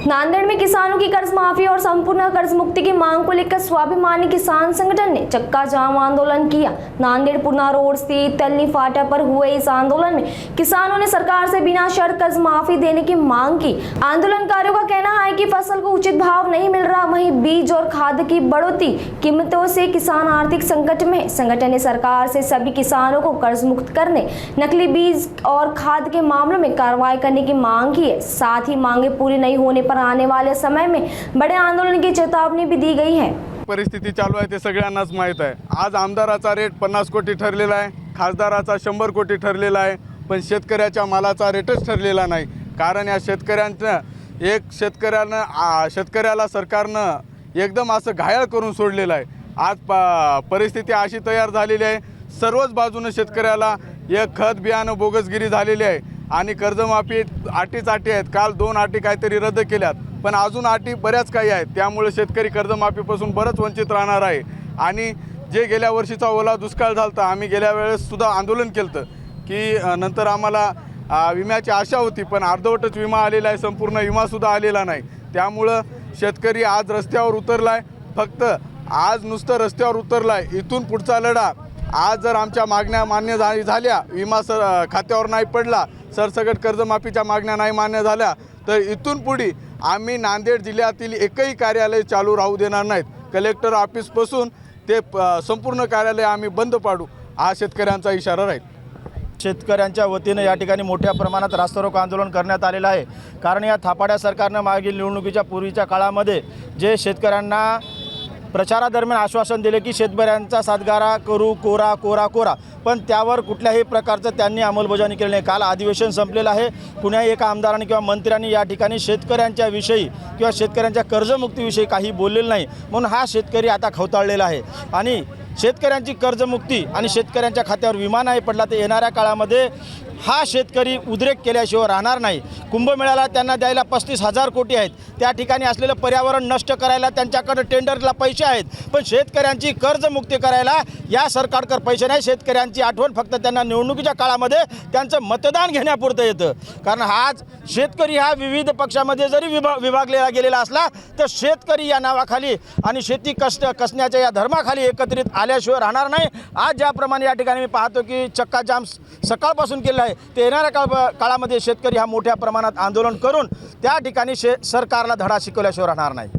नांदेड़ में किसानों की कर्ज माफी और संपूर्ण कर्ज मुक्ति की मांग को लेकर स्वाभिमानी किसान संगठन ने चक्का जाम आंदोलन किया। नांदेड़ पुरना रोड स्थित तलनी फाटा पर हुए इस आंदोलन में किसानों ने सरकार से बिना शर्त कर्ज माफी देने की मांग की। आंदोलनकारियों का कहना है कि फसल को उचित भाव नहीं मिल रहा, वहीं बीज और खाद की बढ़ोतरी कीमतों से किसान आर्थिक संकट में है। संगठन ने सरकार से सभी किसानों को कर्ज मुक्त करने, नकली बीज और खाद के मामलों में कार्रवाई करने की मांग की है। साथ ही मांगे पूरी नहीं होने पर आने वाले समय में बड़े आंदोलन की चेतावनी भी दी गई है। परिस्थिती चालू आहे ते सगळ्यांनाच माहीत आहे। आज आमदाराचा रेट 50 कोटी ठरलेला आहे, खासदाराचा 100 कोटी ठरलेला आहे, पण शेतकऱ्याच्या मालाचा रेटच ठरलेला नाही। कारण या शेतकऱ्याला सरकारनं एकदम असं घायल करून सोडलेलं आहे। आज परिस्थिती अशी तयार झालेली आहे, सर्वच बाजूने शेतकऱ्याला एक खत बियाणं बोगसगिरी झालेली आहे आणि कर्जमाफी अटीच आहेत। काल 2 अटी काहीतरी रद्द केल्यात, पण अजून अटी बऱ्याच काही आहेत। त्यामुळे शेतकरी कर्जमाफीपासून बरंच वंचित राहणार आहे। आणि जे गेल्या वर्षीचा ओला दुष्काळ झालता, आम्ही गेल्या वेळेस सुद्धा आंदोलन केलं की नंतर आम्हाला विम्याची आशा होती, पण अर्धवटच विमा आलेला आहे, संपूर्ण विमा सुद्धा आलेला नाही। त्यामुळे शेतकरी आज रस्त्यावर उतरलाय। फक्त आज नुसतं रस्त्यावर उतरलाय, इथून पुढचा लढा आज जर आमच्या मागण्या मान्य झाल्या, विमा खात्यावर नाही पडला, सरसकट कर्जमाफीच्या मागण्या नाही मान्य झाल्या, तर इथून पुढे आम्ही नांदेड जिल्ह्यातील एकही कार्यालय चालू राहू देणार नाहीत। कलेक्टर ऑफिसपासून ते संपूर्ण कार्यालय आम्ही बंद पाडू, हा शेतकऱ्यांचा इशारा राहील। शेतकऱ्यांच्या वतीने या ठिकाणी मोठ्या प्रमाणात रास्तारोको आंदोलन करण्यात आलेलं आहे। कारण या थापाड्या सरकारनं मागील निवडणुकीच्या पूर्वीच्या काळामध्ये जे शेतकऱ्यांना प्रचारादरम्यान आश्वासन दिले की शेतकऱ्यांचा सातबारा करू, कोरा कोरा कोरा, पण त्यावर कुठल्याही प्रकारचं त्यांनी अंमलबजावणी केली नाही। काल अधिवेशन संपलेलं आहे, कुणाही एका आमदारांनी किंवा मंत्र्यांनी या ठिकाणी शेतकऱ्यांच्या विषयी किंवा शेतकऱ्यांच्या कर्जमुक्तीविषयी काही बोललेलं नाही। म्हणून हा शेतकरी आता खवताळलेला आहे आणि शेतकऱ्यांची कर्जमुक्ती आणि शेतकऱ्यांच्या खात्यावर विमा नाही पडला तर येणाऱ्या काळामध्ये हा शेतकरी उद्रेक केल्याशिवाय राहणार नाही। कुंभमेळ्याला त्यांना द्यायला 35,000 कोटी आहेत, त्या ठिकाणी असलेलं पर्यावरण नष्ट करायला त्यांच्याकडे टेंडरला पैसे आहेत, पण शेतकऱ्यांची कर्जमुक्ती करायला या सरकारकडे पैसे नाही। शेतकऱ्यांची आठवण फक्त त्यांना निवडणुकीच्या काळामध्ये त्यांचं मतदान घेण्यापुरतं येतं। कारण आज शेतकरी हा विविध पक्षामध्ये जरी विभागलेला गेलेला असला तर शेतकरी या नावाखाली आणि शेती कसण्याच्या या धर्माखाली एकत्रित आल्याशिवाय राहणार नाही। आज ज्याप्रमाणे या ठिकाणी मी पाहतो की चक्का जाम सकाळपासून केलेला आहे, ते येणाऱ्या काळामध्ये शेतकरी हा मोठ्या प्रमाणात आंदोलन करून त्या ठिकाणी सरकारला धडा शिकवल्याशिवाय राहणार नाही।